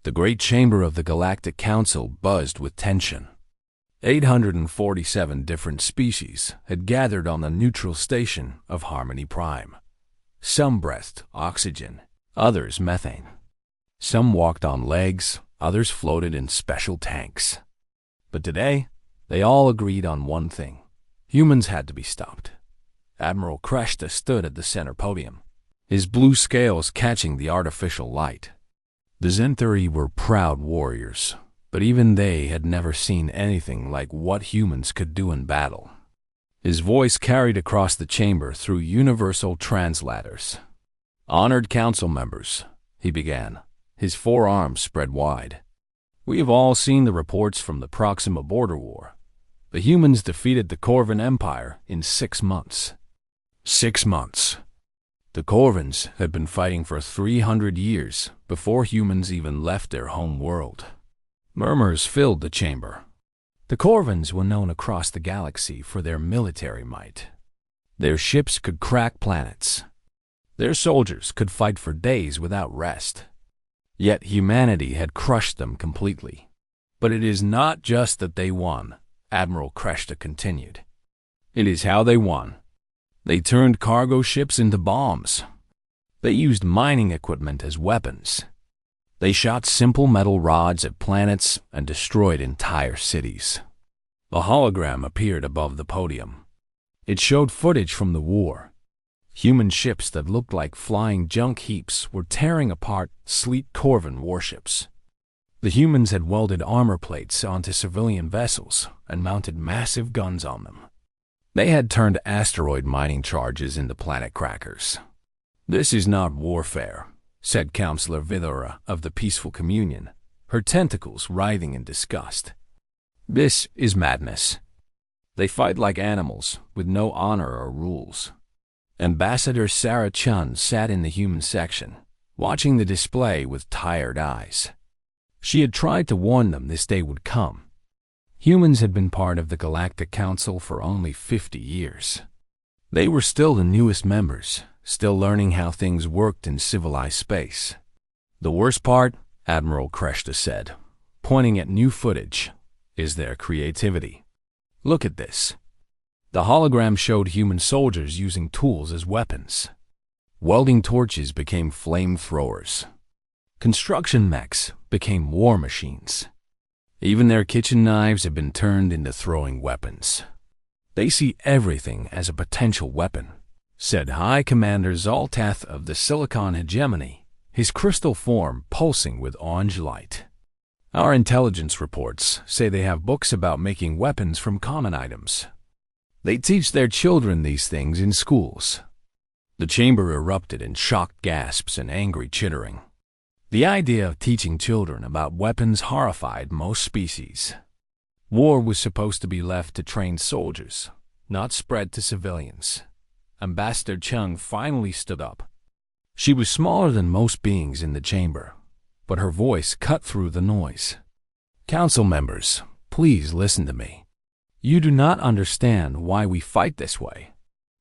The great chamber of the Galactic Council buzzed with tension. 847 different species had gathered on the neutral station of Harmony Prime. Some breathed oxygen, others methane. Some walked on legs, others floated in special tanks. But today, they all agreed on one thing. Humans had to be stopped. Admiral Kreshta stood at the center podium, his blue scales catching the artificial light. The Zenthuri were proud warriors, but even they had never seen anything like what humans could do in battle. His voice carried across the chamber through universal translators. "Honored council members," he began, his forearms spread wide. "We have all seen the reports from the Proxima border war. The humans defeated the Corvan Empire in 6 months. 6 months. The Corvans had been fighting for 300 years before humans even left their home world." Murmurs filled the chamber. The Corvans were known across the galaxy for their military might. Their ships could crack planets. Their soldiers could fight for days without rest. Yet humanity had crushed them completely. "But it is not just that they won," Admiral Kreshta continued. "It is how they won. They turned cargo ships into bombs. They used mining equipment as weapons. They shot simple metal rods at planets and destroyed entire cities." A hologram appeared above the podium. It showed footage from the war. Human ships that looked like flying junk heaps were tearing apart sleek Corvan warships. The humans had welded armor plates onto civilian vessels and mounted massive guns on them. They had turned asteroid mining charges into planet crackers. "This is not warfare," said Counselor Vidura of the Peaceful Communion, her tentacles writhing in disgust. "This is madness. They fight like animals, with no honor or rules." Ambassador Sarah Chun sat in the human section, watching the display with tired eyes. She had tried to warn them this day would come. Humans had been part of the Galactic Council for only 50 years. They were still the newest members, still learning how things worked in civilized space. "The worst part," Admiral Kreshta said, pointing at new footage, "is their creativity. Look at this." The hologram showed human soldiers using tools as weapons. Welding torches became flamethrowers. Construction mechs became war machines. Even their kitchen knives had been turned into throwing weapons. "They see everything as a potential weapon," said High Commander Zoltath of the Silicon Hegemony, his crystal form pulsing with orange light. "Our intelligence reports say they have books about making weapons from common items. They teach their children these things in schools." The chamber erupted in shocked gasps and angry chittering. The idea of teaching children about weapons horrified most species. War was supposed to be left to trained soldiers, not spread to civilians. Ambassador Chung finally stood up. She was smaller than most beings in the chamber, but her voice cut through the noise. "Council members, please listen to me. You do not understand why we fight this way.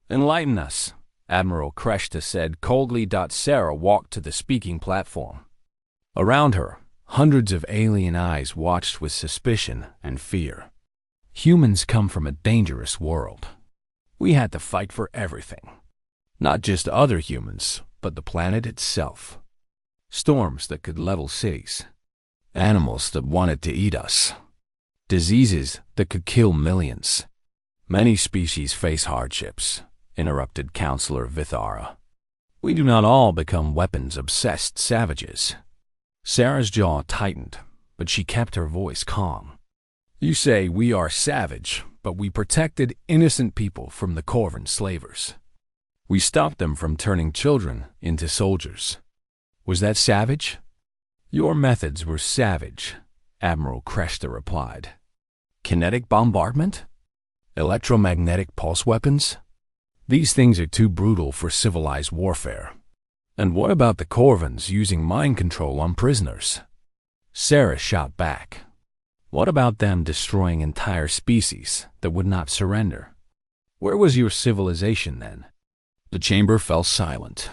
Enlighten us," Admiral Kreshta said coldly. Sarah walked to the speaking platform. Around her, hundreds of alien eyes watched with suspicion and fear. "Humans come from a dangerous world. We had to fight for everything. Not just other humans, but the planet itself. Storms that could level cities. Animals that wanted to eat us. Diseases that could kill millions. Many species face hardships," interrupted Counselor Vithara. "We do not all become weapons-obsessed savages." Sarah's jaw tightened, but she kept her voice calm. "You say we are savage, but we protected innocent people from the Corvan slavers. We stopped them from turning children into soldiers. Was that savage?" "Your methods were savage," Admiral Kreshta replied. "Kinetic bombardment? Electromagnetic pulse weapons? These things are too brutal for civilized warfare. And what about the Corvans using mind control on prisoners?" Sarah shot back. "What about them destroying entire species that would not surrender? Where was your civilization then?" The chamber fell silent.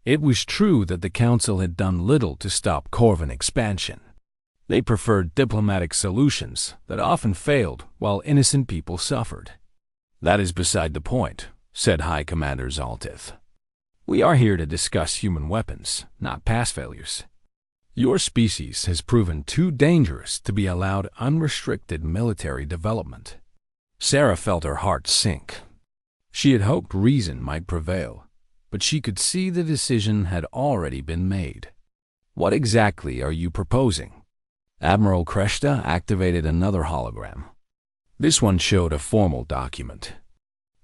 It was true that the Council had done little to stop Corvan expansion. They preferred diplomatic solutions that often failed while innocent people suffered. "That is beside the point," said High Commander Zaltith. "We are here to discuss human weapons, not past failures. Your species has proven too dangerous to be allowed unrestricted military development." Sarah felt her heart sink. She had hoped reason might prevail, but she could see the decision had already been made. "What exactly are you proposing?" Admiral Kreshta activated another hologram. This one showed a formal document.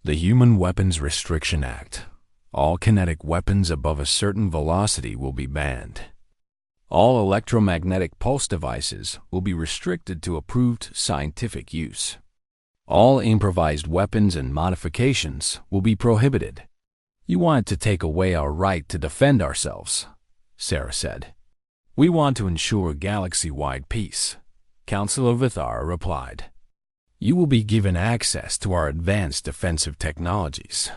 The Human Weapons Restriction Act. All kinetic weapons above a certain velocity will be banned. All electromagnetic pulse devices will be restricted to approved scientific use. All improvised weapons and modifications will be prohibited. "You want to take away our right to defend ourselves," Sarah said. "We want to ensure galaxy-wide peace," Councilor Vithara replied. "You will be given access to our advanced defensive technologies.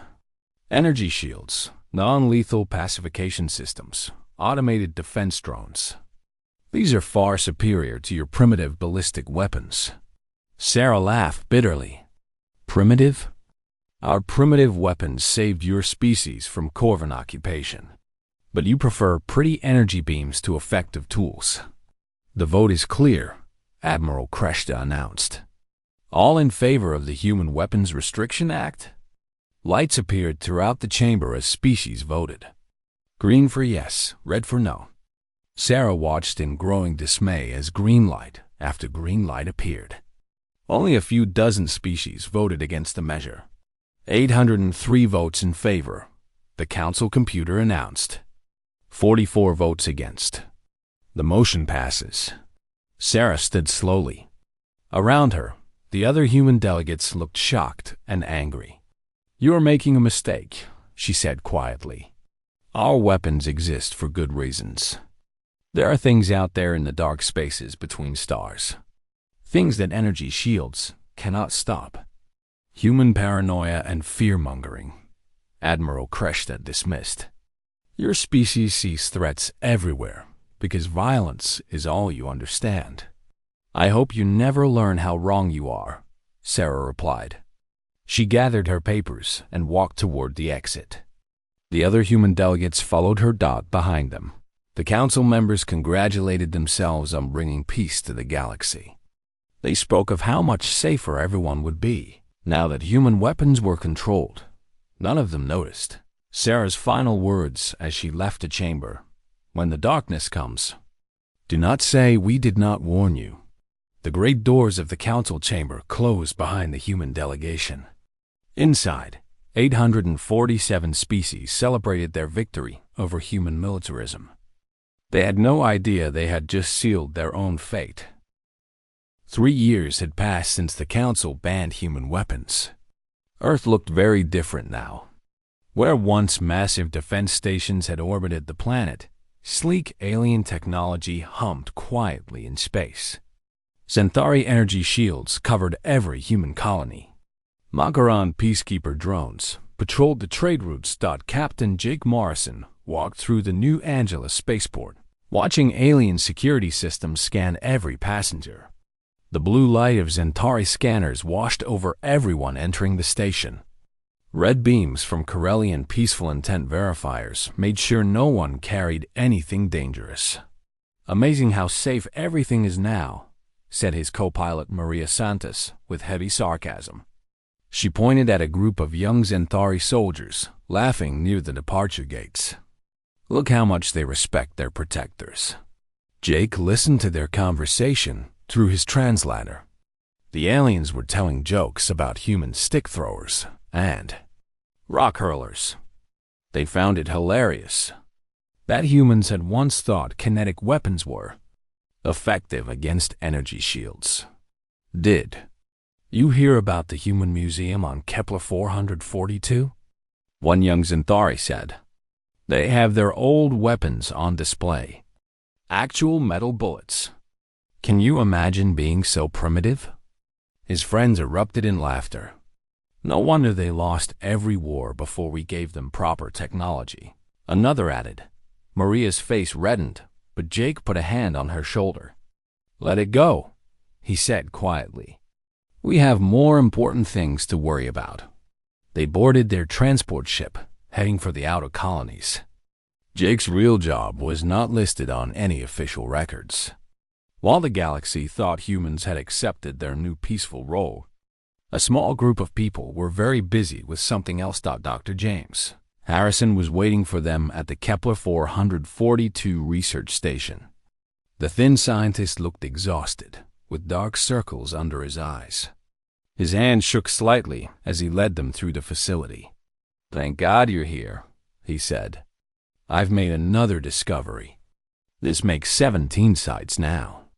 Energy shields, non-lethal pacification systems, automated defense drones. These are far superior to your primitive ballistic weapons." Sarah laughed bitterly. "Primitive? Our primitive weapons saved your species from Corvan occupation. But you prefer pretty energy beams to effective tools." "The vote is clear," Admiral Kreshta announced. "All in favor of the Human Weapons Restriction Act?" Lights appeared throughout the chamber as species voted. Green for yes, red for no. Sarah watched in growing dismay as green light after green light appeared. Only a few dozen species voted against the measure. 803 votes in favor, the Council computer announced. 44 votes against. The motion passes. Sarah stood slowly. Around her, the other human delegates looked shocked and angry. "You are making a mistake," she said quietly. "Our weapons exist for good reasons. There are things out there in the dark spaces between stars. Things that energy shields cannot stop. Human paranoia and fear-mongering," Admiral Kreshta dismissed. "Your species sees threats everywhere because violence is all you understand." "I hope you never learn how wrong you are," Sarah replied. She gathered her papers and walked toward the exit. The other human delegates followed her dot behind them. The Council members congratulated themselves on bringing peace to the galaxy. They spoke of how much safer everyone would be now that human weapons were controlled. None of them noticed Sarah's final words as she left the chamber. "When the darkness comes, do not say we did not warn you." The great doors of the Council chamber closed behind the human delegation. Inside, 847 species celebrated their victory over human militarism. They had no idea they had just sealed their own fate. 3 years had passed since the Council banned human weapons. Earth looked very different now. Where once massive defense stations had orbited the planet, sleek alien technology hummed quietly in space. Centauri energy shields covered every human colony. Makaran peacekeeper drones patrolled the trade routes. Captain Jake Morrison walked through the New Angeles spaceport, watching alien security systems scan every passenger. The blue light of Centauri scanners washed over everyone entering the station. Red beams from Corellian peaceful intent verifiers made sure no one carried anything dangerous. "Amazing how safe everything is now," said his co-pilot Maria Santos with heavy sarcasm. She pointed at a group of young Centauri soldiers laughing near the departure gates. "Look how much they respect their protectors." Jake listened to their conversation through his translator. The aliens were telling jokes about human stick throwers and rock hurlers. They found it hilarious that humans had once thought kinetic weapons were effective against energy shields. "Did you hear about the Human Museum on Kepler 442? One young Centauri said. "They have their old weapons on display. Actual metal bullets. Can you imagine being so primitive?" His friends erupted in laughter. "No wonder they lost every war before we gave them proper technology," Another added. Maria's face reddened, but Jake put a hand on her shoulder. "Let it go," he said quietly. "We have more important things to worry about." They boarded their transport ship, heading for the outer colonies. Jake's real job was not listed on any official records. While the galaxy thought humans had accepted their new peaceful role, a small group of people were very busy with something else. Dr. James Harrison was waiting for them at the Kepler 442 research station. The thin scientist looked exhausted, with dark circles under his eyes. His hand shook slightly as he led them through the facility. "Thank God you're here," he said. "I've made another discovery. This makes 17 sites now."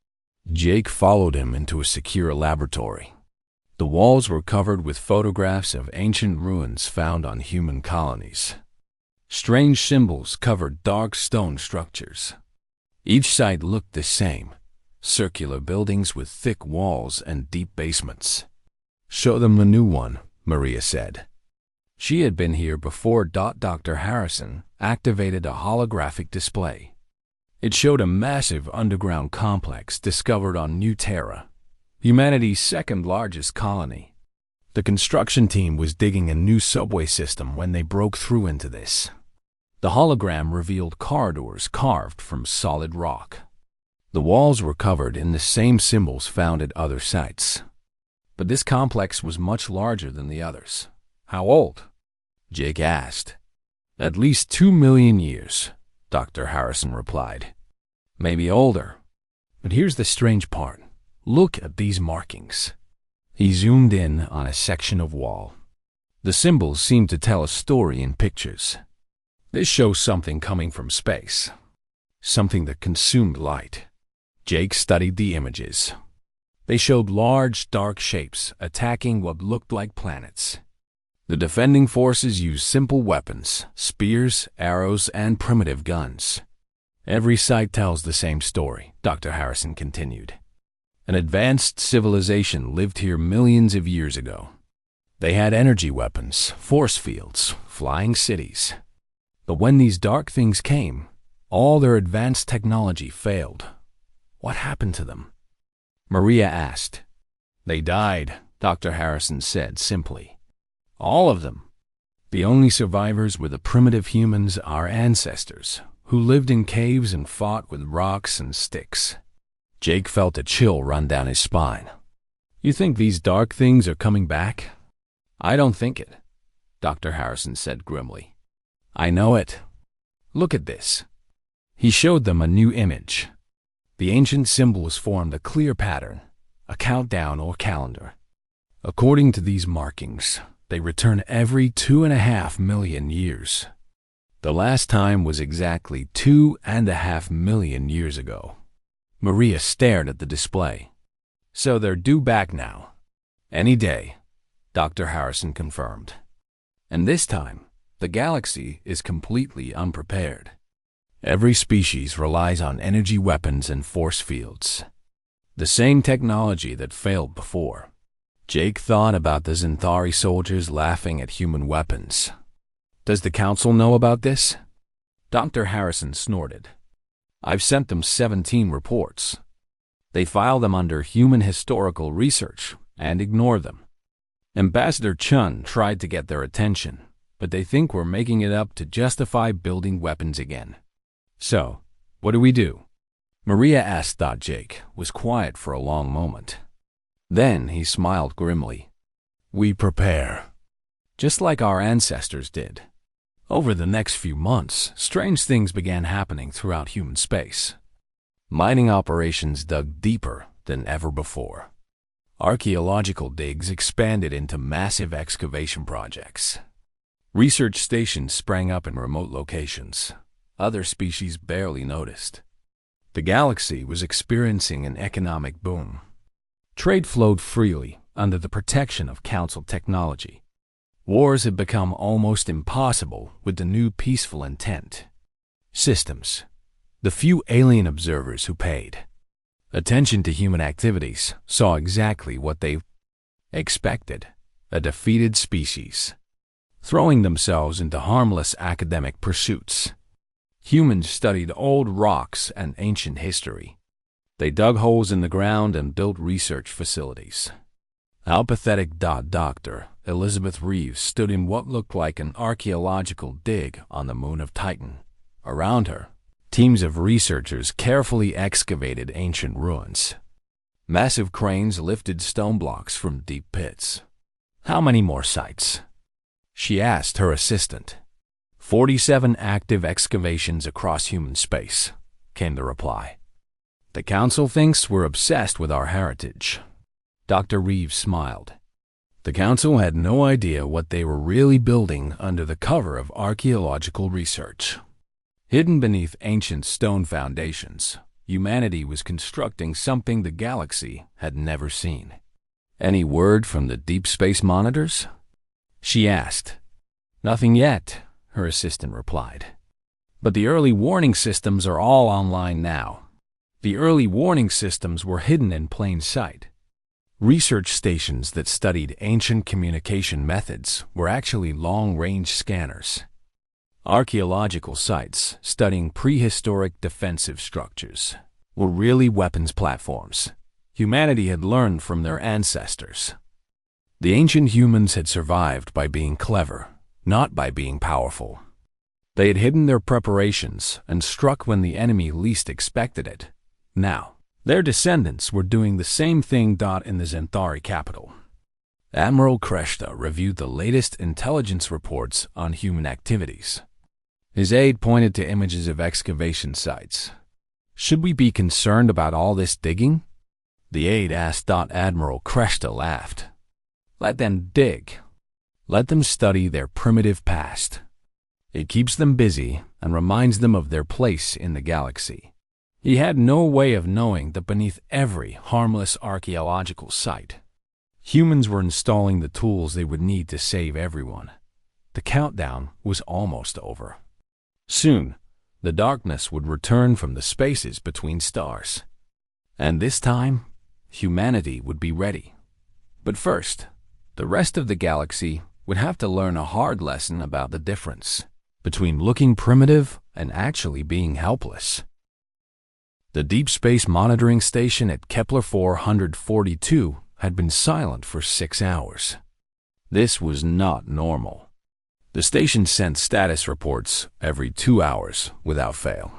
Jake followed him into a secure laboratory. The walls were covered with photographs of ancient ruins found on human colonies. Strange symbols covered dark stone structures. Each site looked the same, circular buildings with thick walls and deep basements. "Show them the new one," Maria said. She had been here before. Dr. Harrison activated a holographic display. It showed a massive underground complex discovered on New Terra, humanity's second-largest colony. The construction team was digging a new subway system when they broke through into this. The hologram revealed corridors carved from solid rock. The walls were covered in the same symbols found at other sites. But this complex was much larger than the others. "How old?" Jake asked. "At least 2 million years," Dr. Harrison replied. "Maybe older. But here's the strange part. Look at these markings." He zoomed in on a section of wall. The symbols seemed to tell a story in pictures. This shows something coming from space, something that consumed light. Jake studied the images. They showed large, dark shapes attacking what looked like planets. The defending forces used simple weapons, spears, arrows, and primitive guns. "Every site tells the same story," Dr. Harrison continued. "An advanced civilization lived here millions of years ago. They had energy weapons, force fields, flying cities. But when these dark things came, all their advanced technology failed. What happened to them?" Maria asked. "They died," Dr. Harrison said simply. "All of them. The only survivors were the primitive humans, our ancestors, who lived in caves and fought with rocks and sticks." Jake felt a chill run down his spine. "You think these dark things are coming back?" "I don't think it," Dr. Harrison said grimly. "I know it. Look at this." He showed them a new image. The ancient symbols formed a clear pattern, a countdown or calendar. According to these markings, they return every 2.5 million years. The last time was exactly 2.5 million years ago. Maria stared at the display. "So they're due back now." "Any day," Dr. Harrison confirmed. "And this time, the galaxy is completely unprepared. Every species relies on energy weapons and force fields. The same technology that failed before." Jake thought about the Xanthari soldiers laughing at human weapons. "Does the Council know about this?" Dr. Harrison snorted. "I've sent them 17 reports. They file them under human historical research and ignore them. Ambassador Chun tried to get their attention, but they think we're making it up to justify building weapons again. So, what do we do?" Maria asked. Jake was quiet for a long moment. Then he smiled grimly. "We prepare, just like our ancestors did." Over the next few months, strange things began happening throughout human space. Mining operations dug deeper than ever before. Archaeological digs expanded into massive excavation projects. Research stations sprang up in remote locations. Other species barely noticed. The galaxy was experiencing an economic boom. Trade flowed freely under the protection of Council technology. Wars had become almost impossible with the new peaceful intent. Systems. The few alien observers who paid attention to human activities saw exactly what they expected: a defeated species, throwing themselves into harmless academic pursuits Humans studied old rocks and ancient history. They dug holes in the ground and built research facilities. Our pathetic Dr. Elizabeth Reeves stood in what looked like an archaeological dig on the moon of Titan. Around her, teams of researchers carefully excavated ancient ruins. Massive cranes lifted stone blocks from deep pits. "How many more sites?" she asked her assistant. 47 active excavations across human space," came the reply. "The council thinks we're obsessed with our heritage." Dr. Reeves smiled. The council had no idea what they were really building under the cover of archaeological research. Hidden beneath ancient stone foundations, humanity was constructing something the galaxy had never seen. "Any word from the deep space monitors?" she asked. "Nothing yet," her assistant replied. "But the early warning systems are all online now." The early warning systems were hidden in plain sight. Research stations that studied ancient communication methods were actually long-range scanners. Archaeological sites studying prehistoric defensive structures were really weapons platforms. Humanity had learned from their ancestors. The ancient humans had survived by being clever, not by being powerful. They had hidden their preparations and struck when the enemy least expected it. Now, their descendants were doing the same thing. In the Zentari capital, Admiral Kreshta reviewed the latest intelligence reports on human activities. His aide pointed to images of excavation sites. "Should we be concerned about all this digging?" the aide asked. Admiral Kreshta laughed. "Let them dig. Let them study their primitive past. It keeps them busy and reminds them of their place in the galaxy." He had no way of knowing that beneath every harmless archaeological site, humans were installing the tools they would need to save everyone. The countdown was almost over. Soon, the darkness would return from the spaces between stars. And this time, humanity would be ready. But first, the rest of the galaxy would have to learn a hard lesson about the difference between looking primitive and actually being helpless. The Deep Space Monitoring Station at Kepler 442 had been silent for 6 hours. This was not normal. The station sent status reports every 2 hours without fail.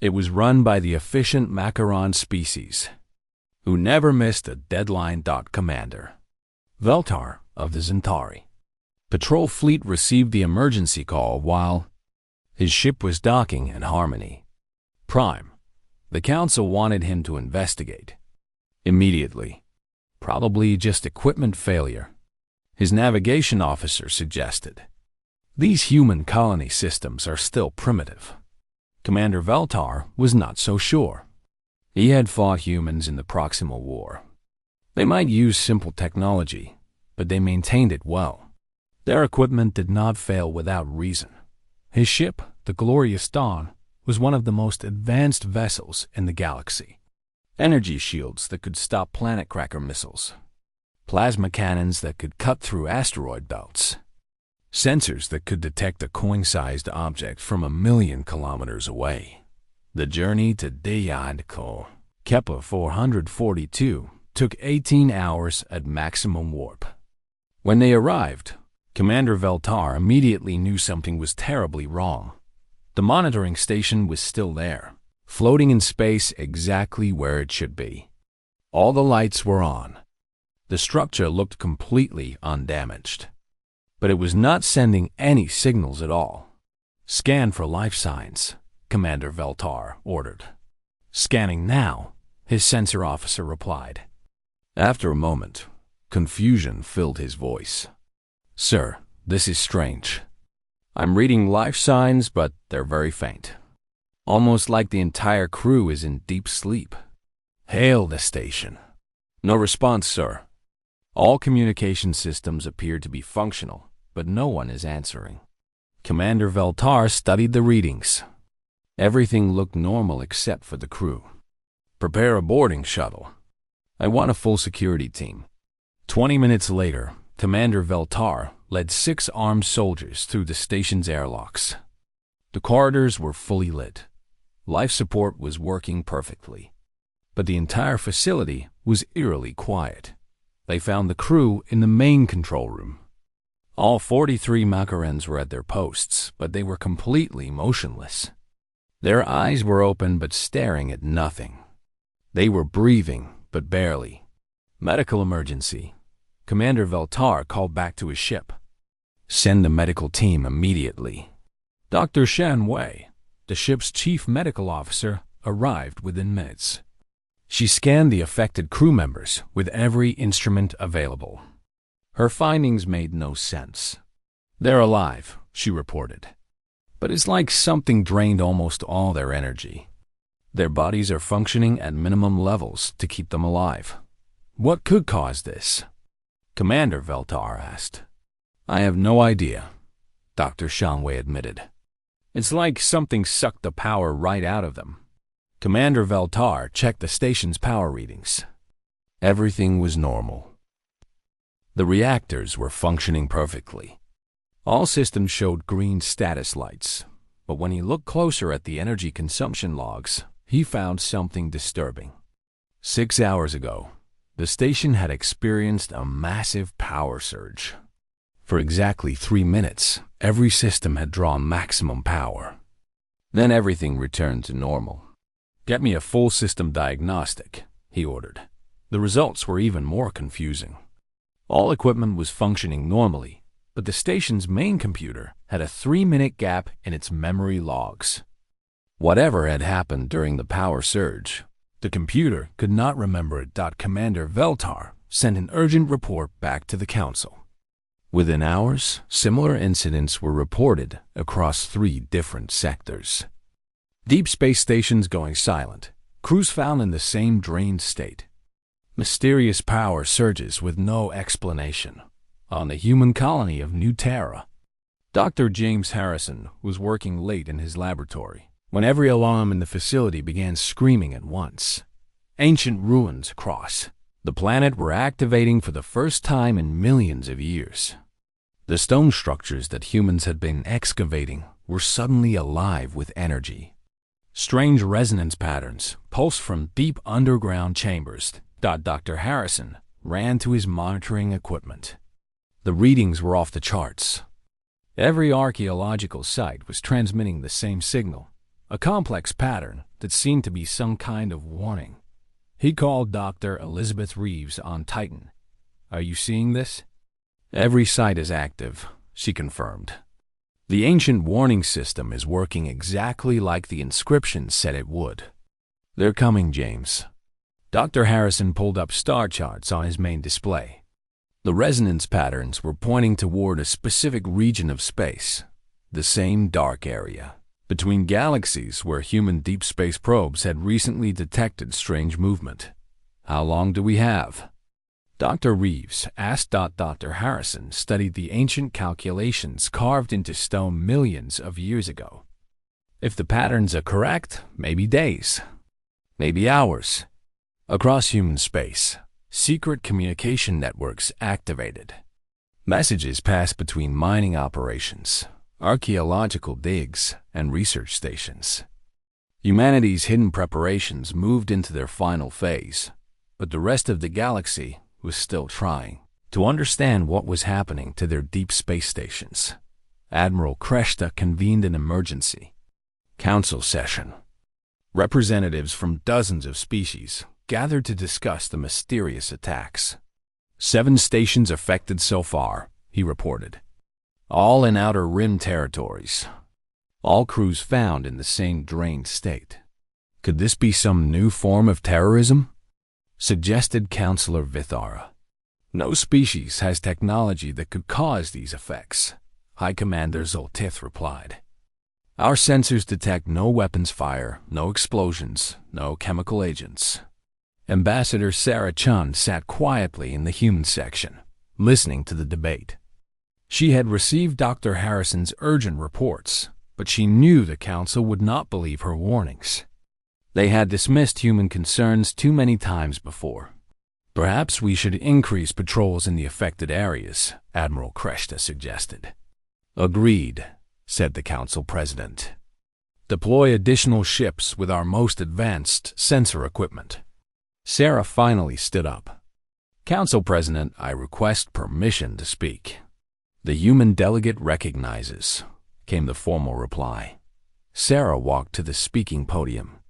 It was run by the efficient Macaron species, who never missed a deadline. Commander Veltar of the Zentari Patrol Fleet received the emergency call while his ship was docking in Harmony Prime. The council wanted him to investigate immediately. Probably just equipment failure, his navigation officer suggested. These human colony systems are still primitive. Commander Veltar was not so sure. He had fought humans in the Proximal War. They might use simple technology, but they maintained it well. Their equipment did not fail without reason. His ship, the Glorious Dawn, was one of the most advanced vessels in the galaxy. Energy shields that could stop planet cracker missiles, plasma cannons that could cut through asteroid belts, sensors that could detect a coin-sized object from 1,000,000 kilometers away. The journey to Dayadko, Kepler 442, took 18 hours at maximum warp. When they arrived, Commander Veltar immediately knew something was terribly wrong. The monitoring station was still there, floating in space exactly where it should be. All the lights were on. The structure looked completely undamaged. But it was not sending any signals at all. "Scan for life signs," Commander Veltar ordered. "Scanning now," his sensor officer replied. After a moment, confusion filled his voice. "Sir, this is strange. I'm reading life signs, but they're very faint. Almost like the entire crew is in deep sleep." "Hail the station." "No response, sir." All communication systems appear to be functional, but no one is answering. Commander Veltar studied the readings. Everything looked normal except for the crew. "Prepare a boarding shuttle. I want a full security team." 20 minutes later, Commander Veltar led 6 armed soldiers through the station's airlocks. The corridors were fully lit. Life support was working perfectly. But the entire facility was eerily quiet. They found the crew in the main control room. All 43 Macarens were at their posts, but they were completely motionless. Their eyes were open but staring at nothing. They were breathing, but barely. Medical emergency. Commander Veltar called back to his ship. Send the medical team immediately. Dr. Shan Wei, the ship's chief medical officer, arrived within minutes. She scanned the affected crew members with every instrument available. Her findings made no sense. They're alive, she reported. But it's like something drained almost all their energy. Their bodies are functioning at minimum levels to keep them alive. What could cause this? Commander Veltar asked. I have no idea, Dr. Shanwei admitted. It's like something sucked the power right out of them. Commander Veltar checked the station's power readings. Everything was normal. The reactors were functioning perfectly. All systems showed green status lights, but when he looked closer at the energy consumption logs, he found something disturbing. 6 hours ago, the station had experienced a massive power surge. For exactly 3 minutes, every system had drawn maximum power. Then everything returned to normal. Get me a full system diagnostic, he ordered. The results were even more confusing. All equipment was functioning normally, but the station's main computer had a 3-minute gap in its memory logs. Whatever had happened during the power surge, the computer could not remember it. Commander Veltar sent an urgent report back to the Council. Within hours, similar incidents were reported across 3 different sectors. Deep space stations going silent, crews found in the same drained state. Mysterious power surges with no explanation on the human colony of New Terra. Dr. James Harrison was working late in his laboratory when every alarm in the facility began screaming at once. Ancient ruins across the planet were activating for the first time in millions of years. The stone structures that humans had been excavating were suddenly alive with energy. Strange resonance patterns pulsed from deep underground chambers. Dr. Harrison ran to his monitoring equipment. The readings were off the charts. Every archaeological site was transmitting the same signal, a complex pattern that seemed to be some kind of warning. He called Dr. Elizabeth Reeves on Titan. Are you seeing this? Every site is active, she confirmed. The ancient warning system is working exactly like the inscription said it would. They're coming, James. Dr. Harrison pulled up star charts on his main display. The resonance patterns were pointing toward a specific region of space, the same dark area, between galaxies where human deep space probes had recently detected strange movement. How long do we have? Dr. Reeves asked. Dr. Harrison studied the ancient calculations carved into stone millions of years ago. If the patterns are correct, maybe days, maybe hours. Across human space, secret communication networks activated. Messages passed between mining operations, archaeological digs, and research stations. Humanity's hidden preparations moved into their final phase, but the rest of the galaxy was still trying to understand what was happening to their deep space stations. Admiral Kreshta convened an emergency council session. Representatives from dozens of species gathered to discuss the mysterious attacks. 7 stations affected so far, he reported. All in Outer Rim territories. All crews found in the same drained state. Could this be some new form of terrorism? Suggested Counselor Vithara. No species has technology that could cause these effects, High Commander Zoltith replied. Our sensors detect no weapons fire, no explosions, no chemical agents. Ambassador Sarah Chun sat quietly in the human section, listening to the debate. She had received Dr. Harrison's urgent reports, but she knew the council would not believe her warnings. They had dismissed human concerns too many times before. Perhaps we should increase patrols in the affected areas, Admiral Kreshta suggested. Agreed, said the council president. Deploy additional ships with our most advanced sensor equipment. Sarah finally stood up. Council President, I request permission to speak. The human delegate recognizes, came the formal reply. Sarah walked to the speaking podium.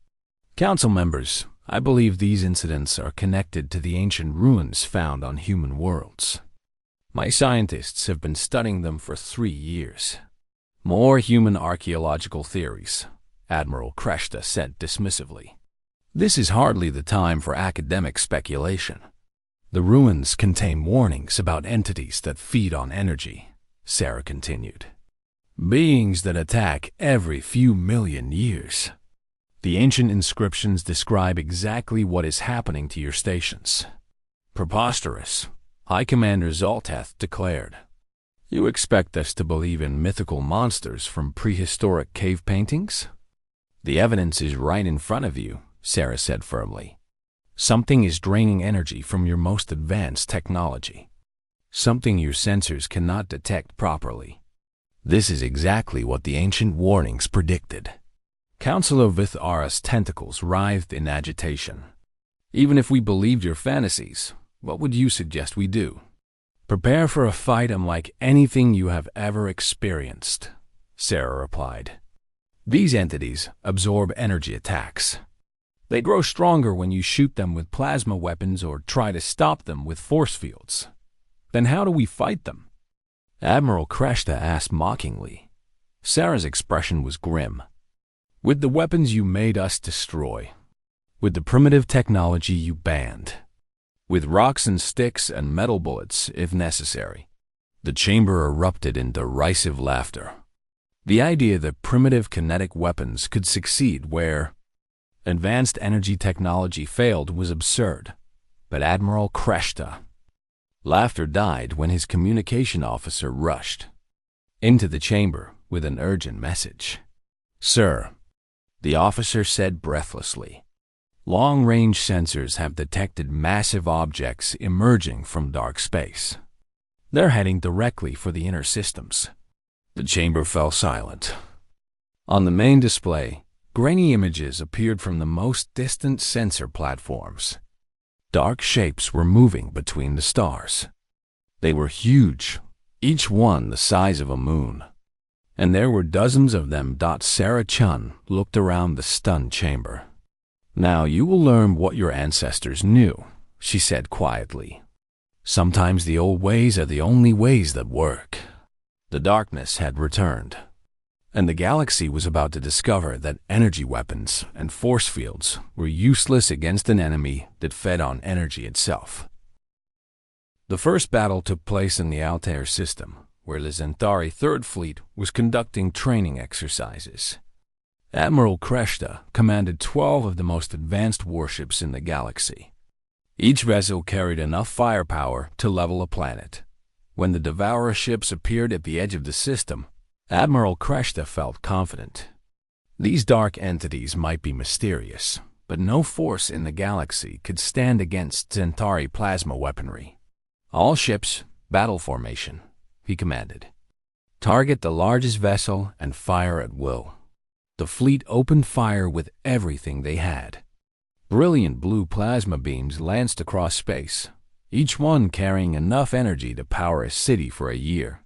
Council members, I believe these incidents are connected to the ancient ruins found on human worlds. My scientists have been studying them for 3 years. More human archaeological theories, Admiral Kreshta said dismissively. This is hardly the time for academic speculation. The ruins contain warnings about entities that feed on energy, Sarah continued. Beings that attack every few million years. The ancient inscriptions describe exactly what is happening to your stations. Preposterous, High Commander Zolteth declared. You expect us to believe in mythical monsters from prehistoric cave paintings? The evidence is right in front of you, Sarah said firmly. Something is draining energy from your most advanced technology. Something your sensors cannot detect properly. This is exactly what the ancient warnings predicted. Councilor Vithara's tentacles writhed in agitation. Even if we believed your fantasies, what would you suggest we do? Prepare for a fight unlike anything you have ever experienced, Sarah replied. These entities absorb energy attacks. They grow stronger when you shoot them with plasma weapons or try to stop them with force fields. Then how do we fight them? Admiral Kreshta asked mockingly. Sarah's expression was grim. With the weapons you made us destroy. With the primitive technology you banned. With rocks and sticks and metal bullets, if necessary. The chamber erupted in derisive laughter. The idea that primitive kinetic weapons could succeed where advanced energy technology failed was absurd. But Admiral Kreshta. Laughter died when his communication officer rushed into the chamber with an urgent message. Sir, the officer said breathlessly, long-range sensors have detected massive objects emerging from dark space. They're heading directly for the inner systems. The chamber fell silent. On the main display, grainy images appeared from the most distant sensor platforms. Dark shapes were moving between the stars. They were huge, each one the size of a moon. And there were dozens of them. Sarah Chun looked around the stunned chamber. Now you will learn what your ancestors knew, she said quietly. Sometimes the old ways are the only ways that work. The darkness had returned, and the galaxy was about to discover that energy weapons and force fields were useless against an enemy that fed on energy itself. The first battle took place in the Altair system, where the Zentari Third Fleet was conducting training exercises. Admiral Kreshta commanded 12 of the most advanced warships in the galaxy. Each vessel carried enough firepower to level a planet. When the Devourer ships appeared at the edge of the system, Admiral Kreshta felt confident. These dark entities might be mysterious, but no force in the galaxy could stand against Zentari plasma weaponry. All ships, battle formation, he commanded. Target the largest vessel and fire at will. The fleet opened fire with everything they had. Brilliant blue plasma beams lanced across space, each one carrying enough energy to power a city for a year.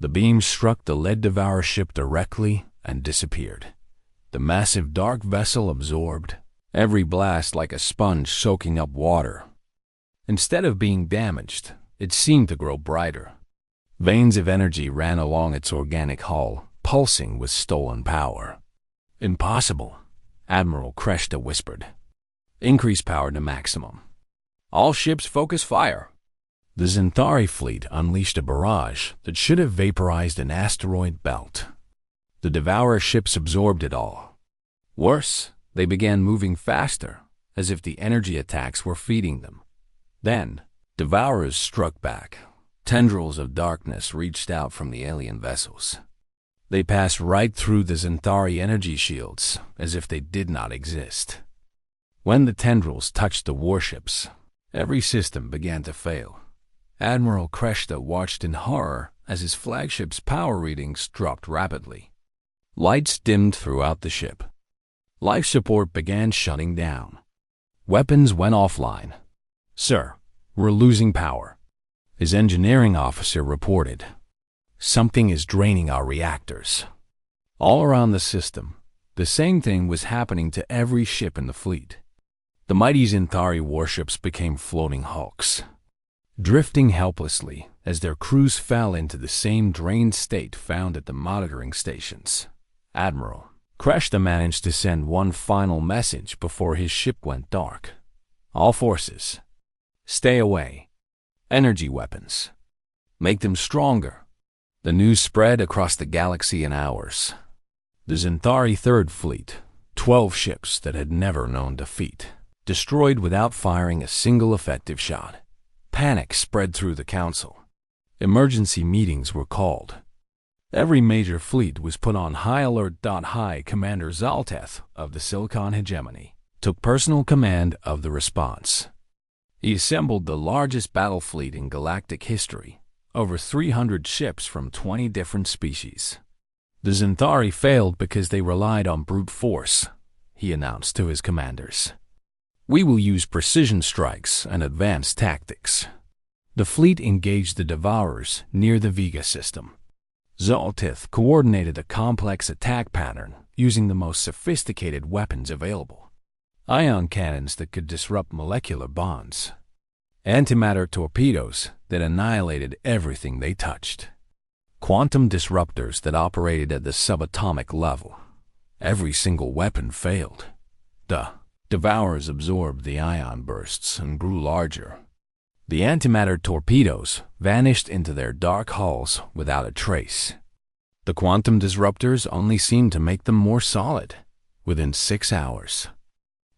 The beams struck the lead Devourer ship directly and disappeared. The massive dark vessel absorbed every blast like a sponge soaking up water. Instead of being damaged, it seemed to grow brighter. Veins of energy ran along its organic hull, pulsing with stolen power. Impossible, Admiral Kreshta whispered. Increase power to maximum. All ships focus fire. The Zentari fleet unleashed a barrage that should have vaporized an asteroid belt. The Devourer ships absorbed it all. Worse, they began moving faster, as if the energy attacks were feeding them. Then, Devourers struck back. Tendrils of darkness reached out from the alien vessels. They passed right through the Zentari energy shields, as if they did not exist. When the tendrils touched the warships, every system began to fail. Admiral Kreshta watched in horror as his flagship's power readings dropped rapidly. Lights dimmed throughout the ship. Life support began shutting down. Weapons went offline. "Sir, we're losing power," his engineering officer reported. "Something is draining our reactors." All around the system, the same thing was happening to every ship in the fleet. The mighty Zinthari warships became floating hulks, drifting helplessly as their crews fell into the same drained state found at the monitoring stations. Admiral Kreshta managed to send one final message before his ship went dark. "All forces, stay away. Energy weapons. Make them stronger." The news spread across the galaxy in hours. The Zinthari Third Fleet, 12 ships that had never known defeat, destroyed without firing a single effective shot. Panic spread through the council. Emergency meetings were called. Every major fleet was put on high alert. High Commander Zalteth of the Silicon Hegemony took personal command of the response. He assembled the largest battle fleet in galactic history, over 300 ships from 20 different species. The Zinthari failed because they relied on brute force, he announced to his commanders. "We will use precision strikes and advanced tactics." The fleet engaged the Devourers near the Vega system. Zaltith coordinated a complex attack pattern using the most sophisticated weapons available. Ion cannons that could disrupt molecular bonds. Antimatter torpedoes that annihilated everything they touched. Quantum disruptors that operated at the subatomic level. Every single weapon failed. The Devourers absorbed the ion bursts and grew larger. The antimatter torpedoes vanished into their dark hulls without a trace. The quantum disruptors only seemed to make them more solid. Within 6 hours,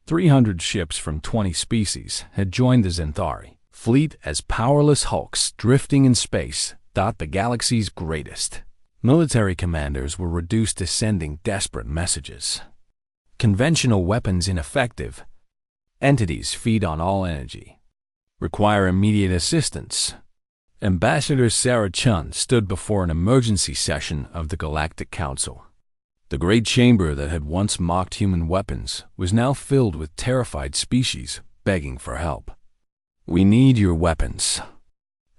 300 ships from 20 species had joined the Zinthari fleet as powerless hulks drifting in space. The galaxy's greatest. Military commanders were reduced to sending desperate messages. Conventional weapons ineffective. Entities feed on all energy. Require immediate assistance. Ambassador Sarah Chun stood before an emergency session of the Galactic Council. The great chamber that had once mocked human weapons was now filled with terrified species begging for help. "We need your weapons,"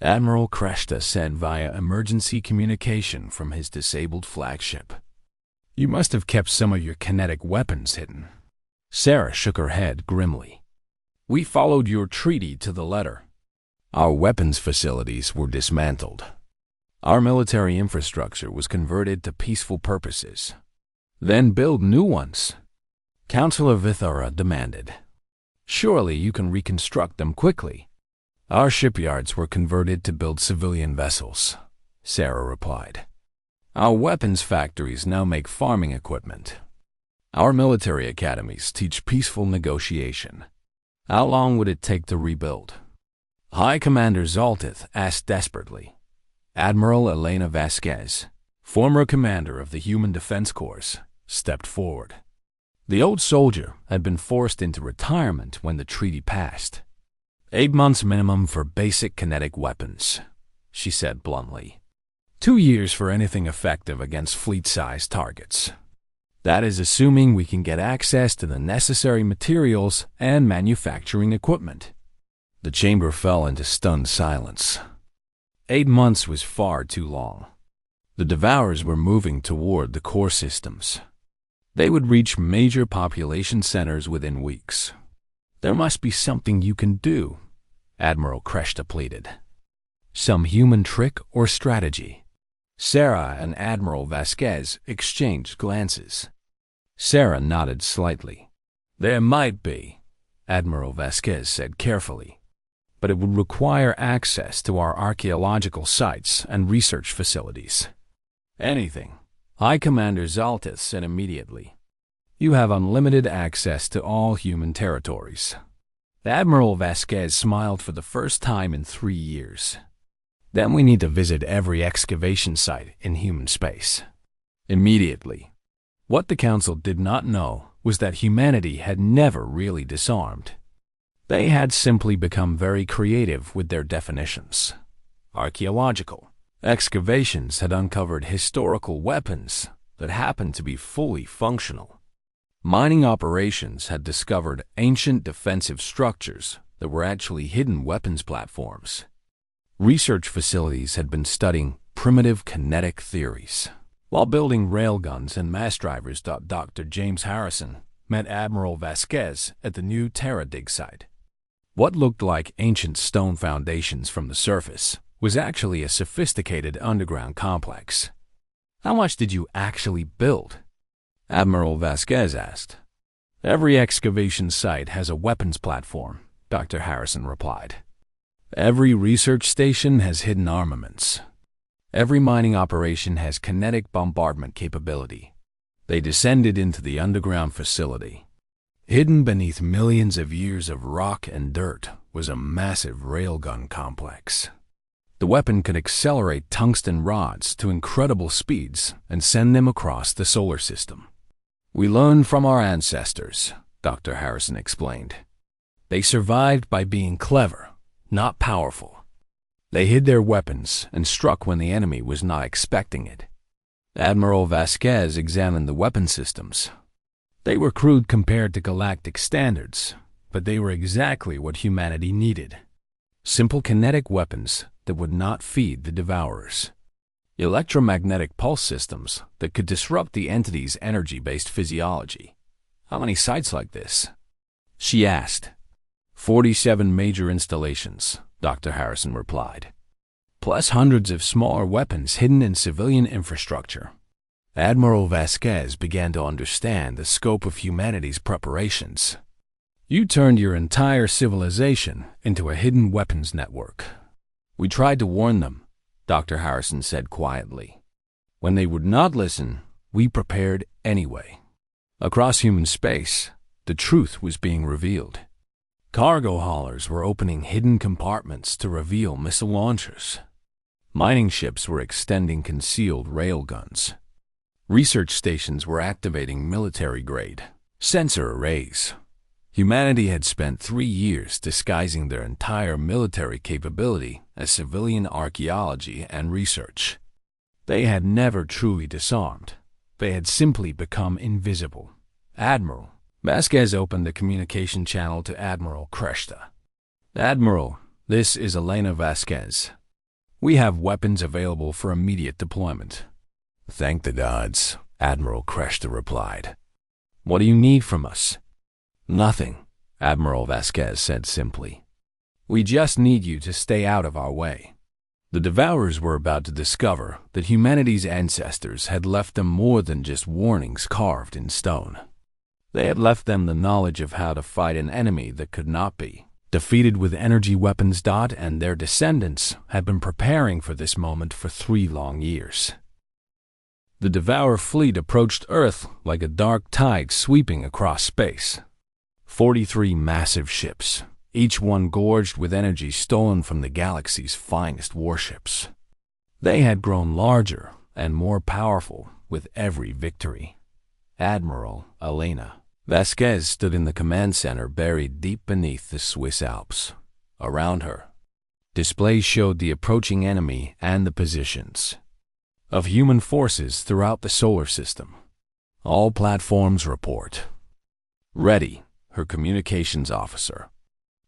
Admiral Kreshta said via emergency communication from his disabled flagship. "You must have kept some of your kinetic weapons hidden." Sarah shook her head grimly. "We followed your treaty to the letter. Our weapons facilities were dismantled. Our military infrastructure was converted to peaceful purposes. Then build new ones," Councillor Vithara demanded. "Surely you can reconstruct them quickly." "Our shipyards were converted to build civilian vessels," Sarah replied. "Our weapons factories now make farming equipment. Our military academies teach peaceful negotiation. How long would it take to rebuild?" High Commander Zaltith asked desperately. Admiral Elena Vasquez, former commander of the Human Defense Corps, stepped forward. The old soldier had been forced into retirement when the treaty passed. 8 months minimum for basic kinetic weapons, she said bluntly. 2 years for anything effective against fleet-sized targets. That is assuming we can get access to the necessary materials and manufacturing equipment. The chamber fell into stunned silence. 8 months was far too long. The Devourers were moving toward the core systems. They would reach major population centers within weeks. "There must be something you can do," Admiral Kreshta pleaded. "Some human trick or strategy." Sarah and Admiral Vasquez exchanged glances. Sarah nodded slightly. "There might be," Admiral Vasquez said carefully, "but it would require access to our archaeological sites and research facilities." "Anything," High Commander Zaltith said immediately. "You have unlimited access to all human territories." Admiral Vasquez smiled for the first time in 3 years. "Then we need to visit every excavation site in human space. Immediately." What the Council did not know was that humanity had never really disarmed. They had simply become very creative with their definitions. Archaeological excavations had uncovered historical weapons that happened to be fully functional. Mining operations had discovered ancient defensive structures that were actually hidden weapons platforms. Research facilities had been studying primitive kinetic theories. While building railguns and mass drivers, Dr. James Harrison met Admiral Vasquez at the new Terra dig site. What looked like ancient stone foundations from the surface was actually a sophisticated underground complex. "How much did you actually build?" Admiral Vasquez asked. "Every excavation site has a weapons platform," Dr. Harrison replied. "Every research station has hidden armaments. Every mining operation has kinetic bombardment capability." They descended into the underground facility. Hidden beneath millions of years of rock and dirt was a massive railgun complex. The weapon could accelerate tungsten rods to incredible speeds and send them across the solar system. "We learned from our ancestors," Dr. Harrison explained. "They survived by being clever, not powerful. They hid their weapons and struck when the enemy was not expecting it." Admiral Vasquez examined the weapon systems. They were crude compared to galactic standards, but they were exactly what humanity needed. Simple kinetic weapons that would not feed the devourers. Electromagnetic pulse systems that could disrupt the entity's energy-based physiology. "How many sites like this?" she asked. 47 major installations, Dr. Harrison replied, plus hundreds of smaller weapons hidden in civilian infrastructure. Admiral Vasquez began to understand the scope of humanity's preparations. "You turned your entire civilization into a hidden weapons network." "We tried to warn them," Dr. Harrison said quietly. "When they would not listen, we prepared anyway." Across human space, the truth was being revealed. Cargo haulers were opening hidden compartments to reveal missile launchers. Mining ships were extending concealed railguns. Research stations were activating military-grade sensor arrays. Humanity had spent 3 years disguising their entire military capability as civilian archaeology and research. They had never truly disarmed. They had simply become invisible. "Admiral," Vasquez opened the communication channel to Admiral Cresta. "Admiral, this is Elena Vasquez. We have weapons available for immediate deployment." "Thank the gods," Admiral Cresta replied. "What do you need from us?" "Nothing," Admiral Vasquez said simply. "We just need you to stay out of our way." The Devourers were about to discover that humanity's ancestors had left them more than just warnings carved in stone. They had left them the knowledge of how to fight an enemy that could not be defeated with energy weapons. And their descendants had been preparing for this moment for 3 long years. The Devourer fleet approached Earth like a dark tide sweeping across space. 43 massive ships, each one gorged with energy stolen from the galaxy's finest warships. They had grown larger and more powerful with every victory. Admiral Elena Vasquez stood in the command center buried deep beneath the Swiss Alps. Around her, displays showed the approaching enemy and the positions of human forces throughout the solar system. "All platforms report." "Ready," her communications officer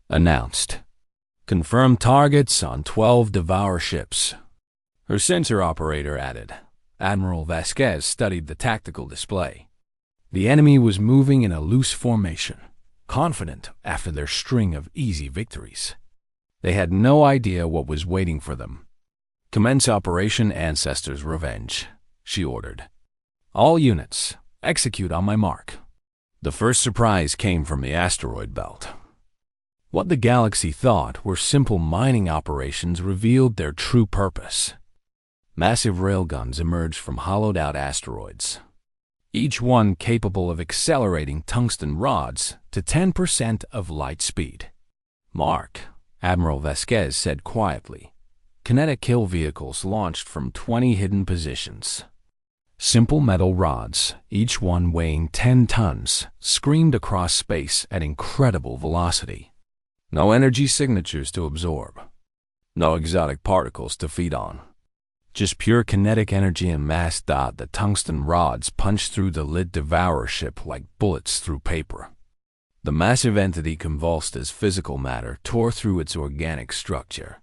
announced. "Confirm targets on 12 Devourer ships." Her sensor operator added. Admiral Vasquez studied the tactical display. The enemy was moving in a loose formation, confident after their string of easy victories. They had no idea what was waiting for them. "Commence Operation Ancestors' Revenge," she ordered. "All units, execute on my mark." The first surprise came from the asteroid belt. What the galaxy thought were simple mining operations revealed their true purpose. Massive railguns emerged from hollowed-out asteroids, each one capable of accelerating tungsten rods to 10% of light speed. "Mark," Admiral Vasquez said quietly. Kinetic kill vehicles launched from 20 hidden positions. Simple metal rods, each one weighing 10 tons, screamed across space at incredible velocity. No energy signatures to absorb. No exotic particles to feed on. Just pure kinetic energy and mass. The tungsten rods punched through the lit devourer ship like bullets through paper. The massive entity, convulsed as physical matter, tore through its organic structure.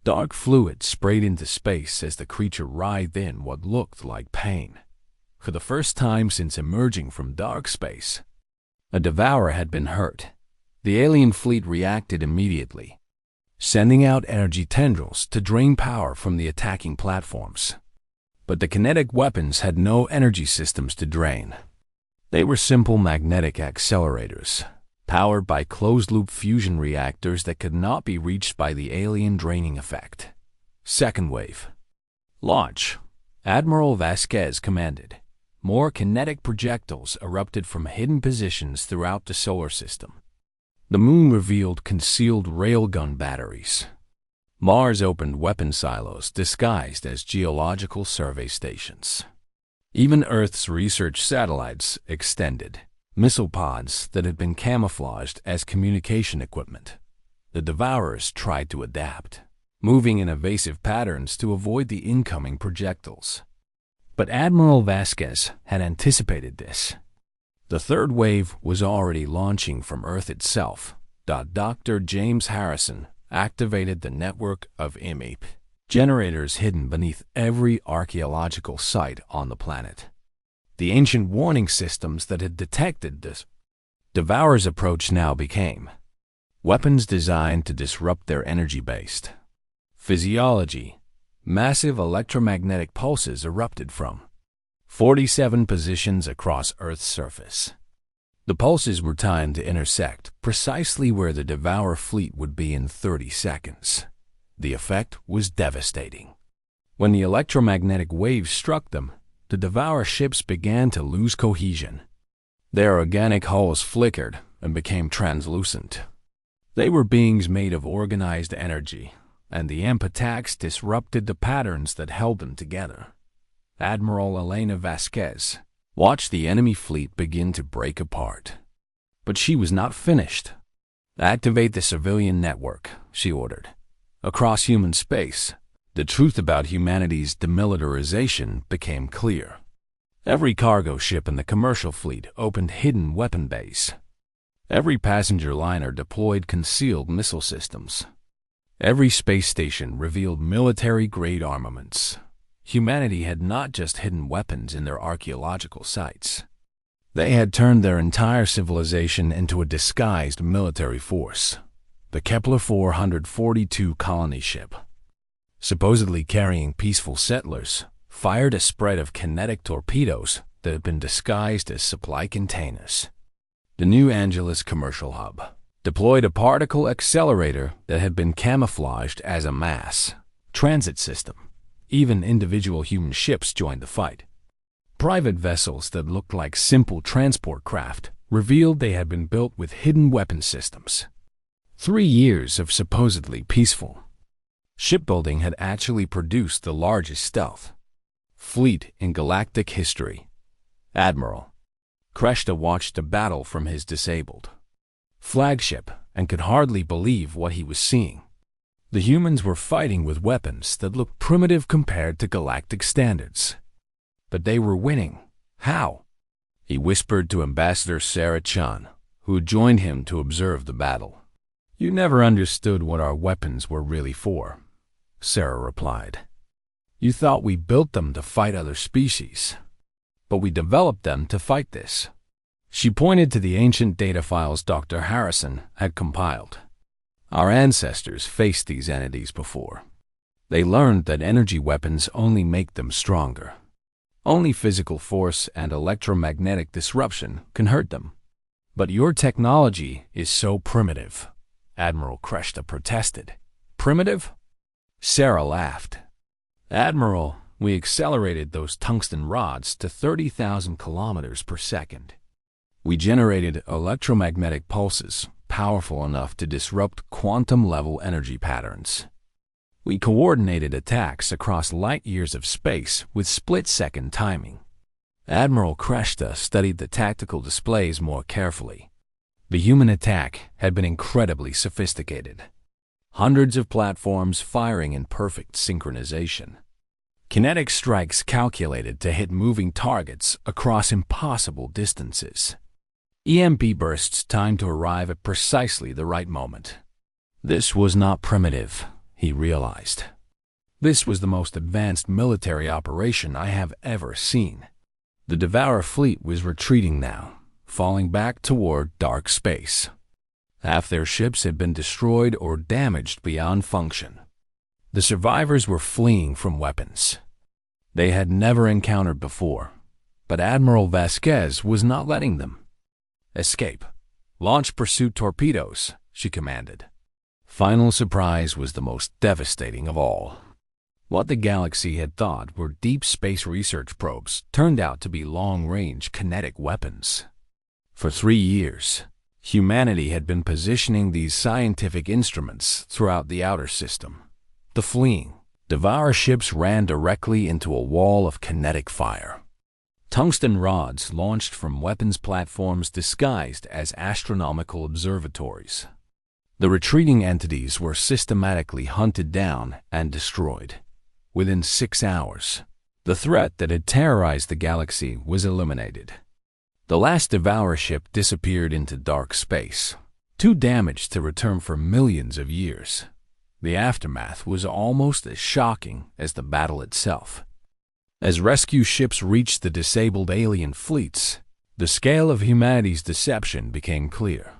Dark fluid sprayed into space as the creature writhed in what looked like pain. For the first time since emerging from dark space, a devourer had been hurt. The alien fleet reacted immediately, sending out energy tendrils to drain power from the attacking platforms. But the kinetic weapons had no energy systems to drain. They were simple magnetic accelerators, powered by closed-loop fusion reactors that could not be reached by the alien draining effect. Second wave. Launch. Admiral Vasquez commanded. More kinetic projectiles erupted from hidden positions throughout the solar system. The moon revealed concealed railgun batteries. Mars opened weapon silos disguised as geological survey stations. Even Earth's research satellites extended, missile pods that had been camouflaged as communication equipment. The devourers tried to adapt, moving in evasive patterns to avoid the incoming projectiles. But Admiral Vasquez had anticipated this. The third wave was already launching from Earth itself. Dr. James Harrison activated the network of IMEP generators hidden beneath every archaeological site on the planet. The ancient warning systems that had detected this devourer's approach now became weapons designed to disrupt their energy-based physiology. Massive electromagnetic pulses erupted from 47 positions across Earth's surface. The pulses were timed to intersect precisely where the devourer fleet would be in 30 seconds. The effect was devastating. When the electromagnetic waves struck them, the devourer ships began to lose cohesion. Their organic hulls flickered and became translucent. They were beings made of organized energy, and the imp attacks disrupted the patterns that held them together. Admiral Elena Vasquez watched the enemy fleet begin to break apart. But she was not finished. "Activate the civilian network," she ordered. Across human space, the truth about humanity's demilitarization became clear. Every cargo ship in the commercial fleet opened hidden weapon bays. Every passenger liner deployed concealed missile systems. Every space station revealed military-grade armaments. Humanity had not just hidden weapons in their archaeological sites. They had turned their entire civilization into a disguised military force. The Kepler 442 colony ship, supposedly carrying peaceful settlers, fired a spread of kinetic torpedoes that had been disguised as supply containers. The New Angeles commercial hub deployed a particle accelerator that had been camouflaged as a mass transit system. Even individual human ships joined the fight. Private vessels that looked like simple transport craft revealed they had been built with hidden weapon systems. 3 years of supposedly peaceful shipbuilding had actually produced the largest stealth fleet in galactic history. Admiral Kreshta watched the battle from his disabled flagship and could hardly believe what he was seeing. The humans were fighting with weapons that looked primitive compared to galactic standards. But they were winning. How? He whispered to Ambassador Sarah Chan, who had joined him to observe the battle. "You never understood what our weapons were really for," Sarah replied. "You thought we built them to fight other species. But we developed them to fight this." She pointed to the ancient data files Dr. Harrison had compiled. "Our ancestors faced these entities before. They learned that energy weapons only make them stronger. Only physical force and electromagnetic disruption can hurt them. But your technology is so primitive," Admiral Kreshta protested. "Primitive?" Sarah laughed. "Admiral, we accelerated those tungsten rods to 30,000 kilometers per second. We generated electromagnetic pulses powerful enough to disrupt quantum-level energy patterns. We coordinated attacks across light years of space with split-second timing." Admiral Kreshta studied the tactical displays more carefully. The human attack had been incredibly sophisticated. Hundreds of platforms firing in perfect synchronization. Kinetic strikes calculated to hit moving targets across impossible distances. EMP bursts timed to arrive at precisely the right moment. This was not primitive, he realized. This was the most advanced military operation I have ever seen. The Devourer fleet was retreating now, falling back toward dark space. Half their ships had been destroyed or damaged beyond function. The survivors were fleeing from weapons they had never encountered before, but Admiral Vasquez was not letting them. "Escape. Launch pursuit torpedoes," she commanded. Final surprise was the most devastating of all. What the galaxy had thought were deep space research probes turned out to be long-range kinetic weapons. For 3 years, humanity had been positioning these scientific instruments throughout the outer system. The fleeing Devourer ships ran directly into a wall of kinetic fire. Tungsten rods launched from weapons platforms disguised as astronomical observatories. The retreating entities were systematically hunted down and destroyed. Within 6 hours, the threat that had terrorized the galaxy was eliminated. The last Devourer ship disappeared into dark space, too damaged to return for millions of years. The aftermath was almost as shocking as the battle itself. As rescue ships reached the disabled alien fleets, the scale of humanity's deception became clear.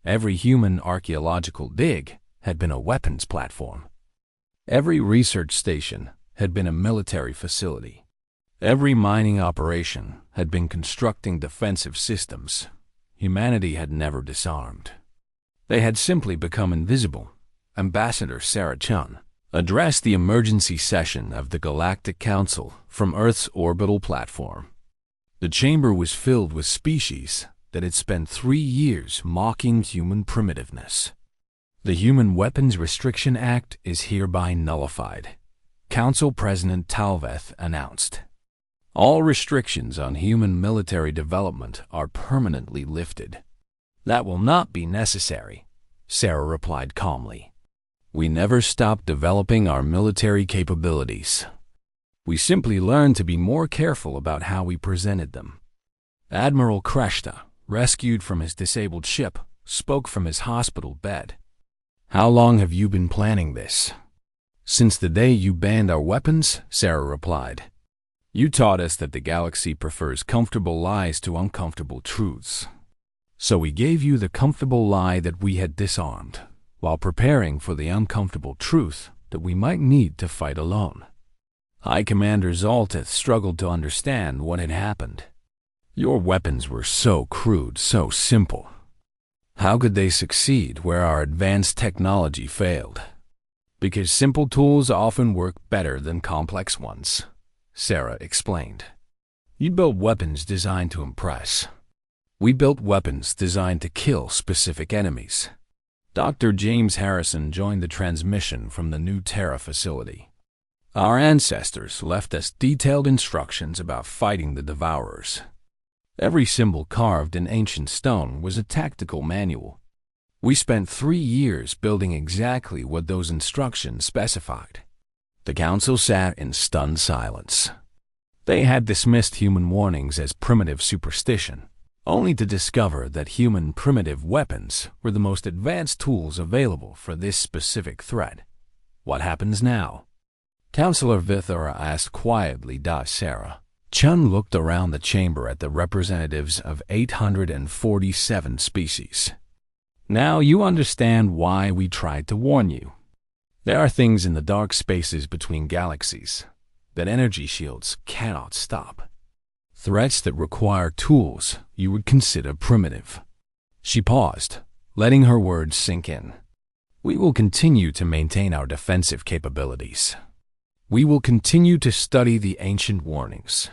Every human archaeological dig had been a weapons platform. Every research station had been a military facility. Every mining operation had been constructing defensive systems. Humanity had never disarmed. They had simply become invisible. Ambassador Sarah Chun addressed the emergency session of the Galactic Council from Earth's orbital platform. The chamber was filled with species that had spent 3 years mocking human primitiveness. The Human Weapons Restriction Act is hereby nullified, Council President Talveth announced. All restrictions on human military development are permanently lifted. That will not be necessary, Sarah replied calmly. We never stopped developing our military capabilities. We simply learned to be more careful about how we presented them. Admiral Kreshta, rescued from his disabled ship, spoke from his hospital bed. How long have you been planning this? Since the day you banned our weapons, Sarah replied. You taught us that the galaxy prefers comfortable lies to uncomfortable truths. So we gave you the comfortable lie that we had disarmed, while preparing for the uncomfortable truth that we might need to fight alone. High Commander Zoltith struggled to understand what had happened. Your weapons were so crude, so simple. How could they succeed where our advanced technology failed? Because simple tools often work better than complex ones, Sarah explained. You built weapons designed to impress. We built weapons designed to kill specific enemies. Dr. James Harrison joined the transmission from the New Terra facility. Our ancestors left us detailed instructions about fighting the Devourers. Every symbol carved in ancient stone was a tactical manual. We spent 3 years building exactly what those instructions specified. The council sat in stunned silence. They had dismissed human warnings as primitive superstition, only to discover that human primitive weapons were the most advanced tools available for this specific threat. What happens now? Counselor Vithora asked quietly. Sarah. Chun looked around the chamber at the representatives of 847 species. Now you understand why we tried to warn you. There are things in the dark spaces between galaxies that energy shields cannot stop. Threats that require tools you would consider primitive. She paused, letting her words sink in. We will continue to maintain our defensive capabilities. We will continue to study the ancient warnings.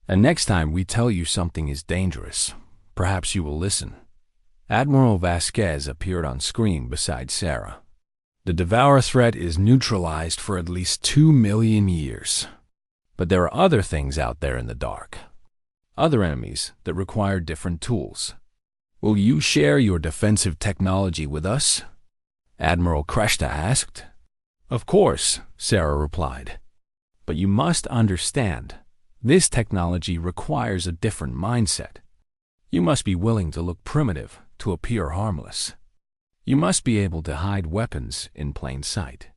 And next time we tell you something is dangerous, perhaps you will listen. Admiral Vasquez appeared on screen beside Sarah. The Devourer threat is neutralized for at least 2 million years. But there are other things out there in the dark. Other enemies that require different tools. Will you share your defensive technology with us? Admiral Kreshta asked. Of course, Sarah replied. But you must understand, this technology requires a different mindset. You must be willing to look primitive to appear harmless. You must be able to hide weapons in plain sight.